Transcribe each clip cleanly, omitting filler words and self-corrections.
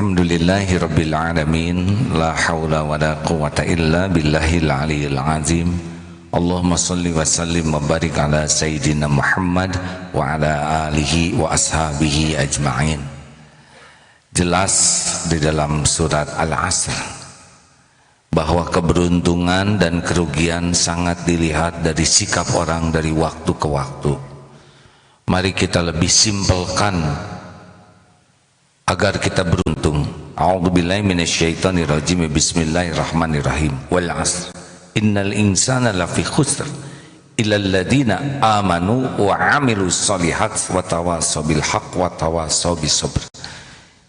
Alhamdulillahi Rabbil Alamin. La hawla wa la quwata illa billahil aliyil azim. Allahumma salli wa sallim wa barik ala Sayyidina Muhammad wa ala alihi wa ashabihi ajma'in. Jelas di dalam surat Al-Asr bahwa keberuntungan dan kerugian sangat dilihat dari sikap orang dari waktu ke waktu. Mari kita lebih simpelkan agar kita beruntung. A'udzubillahi minasyaitonirrajim. Bismillahirrahmanirrahim. Wal 'asr innal insana lafi khusr illal ladzina amanu wa 'amilus shalihat wa tawassaw bil haqq wa tawassaw bis sabr.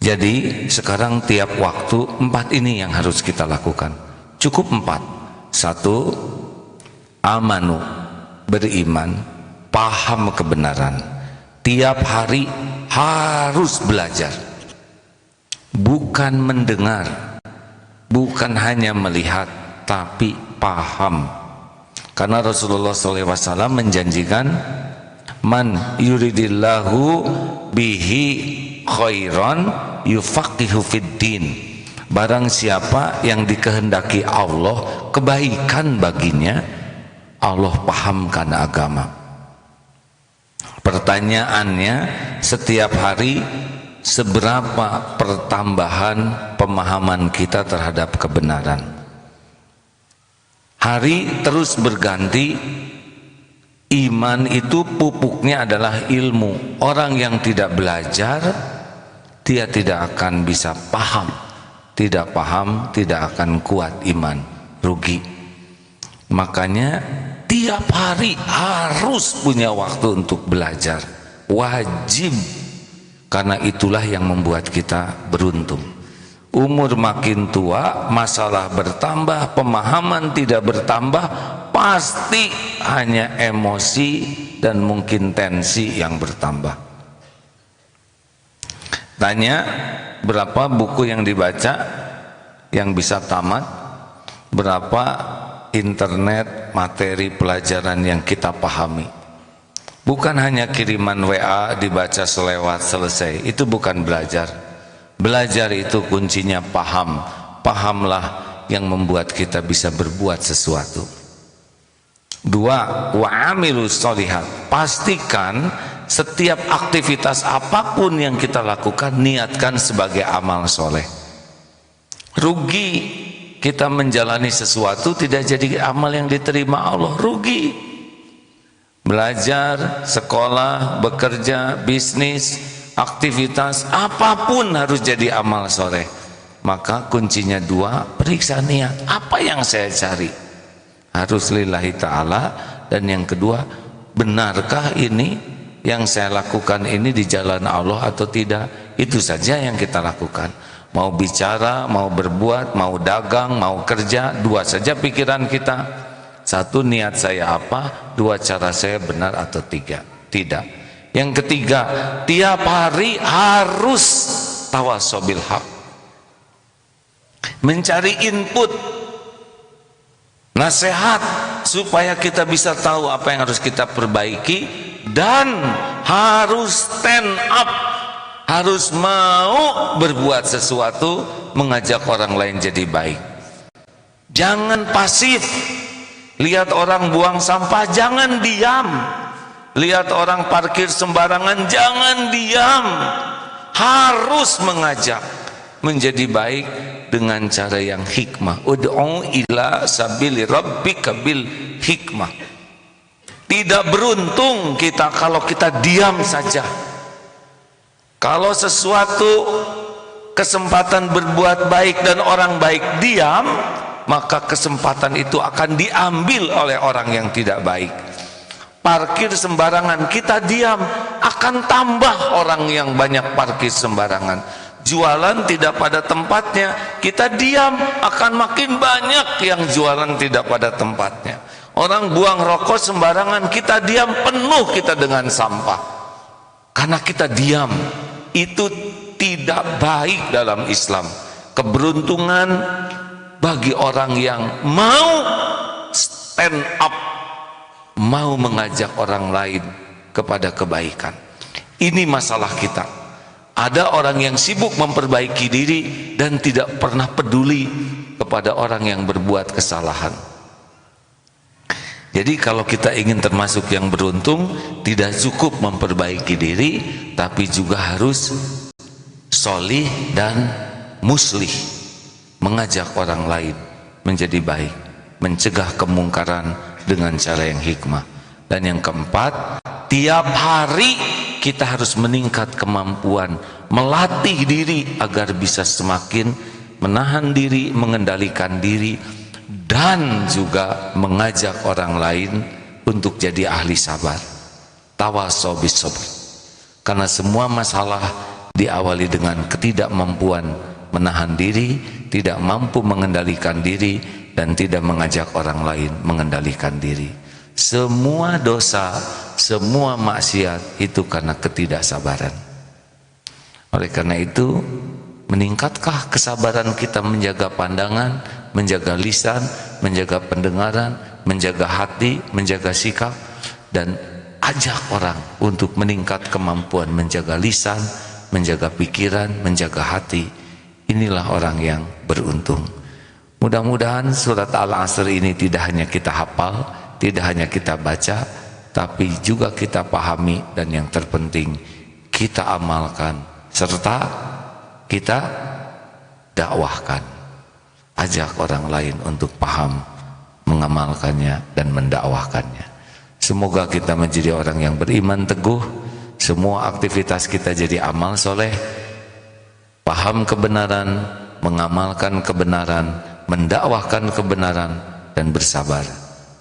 Jadi sekarang tiap waktu 4 ini yang harus kita lakukan. Cukup 4. 1. Amanu, beriman, paham kebenaran. Tiap hari harus belajar. Bukan mendengar, bukan hanya melihat, tapi paham. Karena Rasulullah SAW menjanjikan, man yuridillahu bihi khairan yufaqihu fid din. Barang siapa yang dikehendaki Allah kebaikan baginya, Allah pahamkan agama. Pertanyaannya, setiap hari seberapa pertambahan pemahaman kita terhadap kebenaran? Hari terus berganti. Iman itu pupuknya adalah ilmu. Orang yang tidak belajar, dia tidak akan bisa paham. Tidak paham, tidak akan kuat iman, rugi. Makanya tiap hari harus punya waktu untuk belajar, wajib. Karena itulah yang membuat kita beruntung. Umur makin tua, masalah bertambah, pemahaman tidak bertambah, pasti hanya emosi dan mungkin tensi yang bertambah. Tanya, berapa buku yang dibaca yang bisa tamat? Berapa internet materi pelajaran yang kita pahami? Bukan hanya kiriman WA dibaca selewat selesai, itu bukan belajar. Belajar itu kuncinya paham. Pahamlah yang membuat kita bisa berbuat sesuatu. 2. Wa'amilus sholihat. Pastikan setiap aktivitas apapun yang kita lakukan, niatkan sebagai amal soleh. Rugi kita menjalani sesuatu tidak jadi amal yang diterima Allah, rugi. Belajar, sekolah, bekerja, bisnis, aktivitas apapun harus jadi amal soleh. Maka kuncinya 2, periksa niat. Apa yang saya cari? Harus lillahi ta'ala. Dan yang kedua, benarkah ini yang saya lakukan ini di jalan Allah atau tidak? Itu saja yang kita lakukan. Mau bicara, mau berbuat, mau dagang, mau kerja, 2 saja pikiran kita. 1, niat saya apa? 2, cara saya benar atau tidak. Yang ketiga, tiap hari harus tawassaw bil haq. Mencari input, nasihat, supaya kita bisa tahu apa yang harus kita perbaiki. Dan harus stand up, harus mau berbuat sesuatu, mengajak orang lain jadi baik. Jangan pasif. Lihat orang buang sampah, jangan diam. Lihat orang parkir sembarangan, jangan diam. Harus mengajak menjadi baik dengan cara yang hikmah. Ud'u ila sabili rabbika bil hikmah. Tidak beruntung kita kalau kita diam saja. Kalau sesuatu kesempatan berbuat baik dan orang baik diam, maka kesempatan itu akan diambil oleh orang yang tidak baik. Parkir sembarangan, kita diam, akan tambah orang yang banyak parkir sembarangan. Jualan tidak pada tempatnya, kita diam, akan makin banyak yang jualan tidak pada tempatnya. Orang buang rokok sembarangan, kita diam, penuh kita dengan sampah. Karena kita diam. Itu tidak baik dalam Islam. Keberuntungan bagi orang yang mau stand up, mau mengajak orang lain kepada kebaikan. Ini masalah kita. Ada orang yang sibuk memperbaiki diri dan tidak pernah peduli kepada orang yang berbuat kesalahan. Jadi kalau kita ingin termasuk yang beruntung, tidak cukup memperbaiki diri, tapi juga harus solih dan muslih, mengajak orang lain menjadi baik, mencegah kemungkaran dengan cara yang hikmah. Dan yang keempat, tiap hari kita harus meningkat kemampuan, melatih diri agar bisa semakin menahan diri, mengendalikan diri, dan juga mengajak orang lain untuk jadi ahli sabar. Tawasau bis sabr. Karena semua masalah diawali dengan ketidakmampuan menahan diri, tidak mampu mengendalikan diri, dan tidak mengajak orang lain mengendalikan diri. Semua dosa, semua maksiat itu karena ketidaksabaran. Oleh karena itu, meningkatkah kesabaran kita menjaga pandangan, menjaga lisan, menjaga pendengaran, menjaga hati, menjaga sikap, dan ajak orang untuk meningkat kemampuan menjaga lisan, menjaga pikiran, menjaga hati. Inilah orang yang beruntung. Mudah-mudahan surat Al-Asr ini tidak hanya kita hafal, tidak hanya kita baca, tapi juga kita pahami, dan yang terpenting kita amalkan serta kita dakwahkan. Ajak orang lain untuk paham, mengamalkannya dan mendakwahkannya. Semoga kita menjadi orang yang beriman teguh, semua aktivitas kita jadi amal soleh, paham kebenaran, mengamalkan kebenaran, mendakwahkan kebenaran, dan bersabar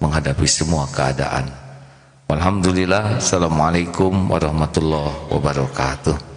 menghadapi semua keadaan. Alhamdulillah. Assalamualaikum warahmatullahi wabarakatuh.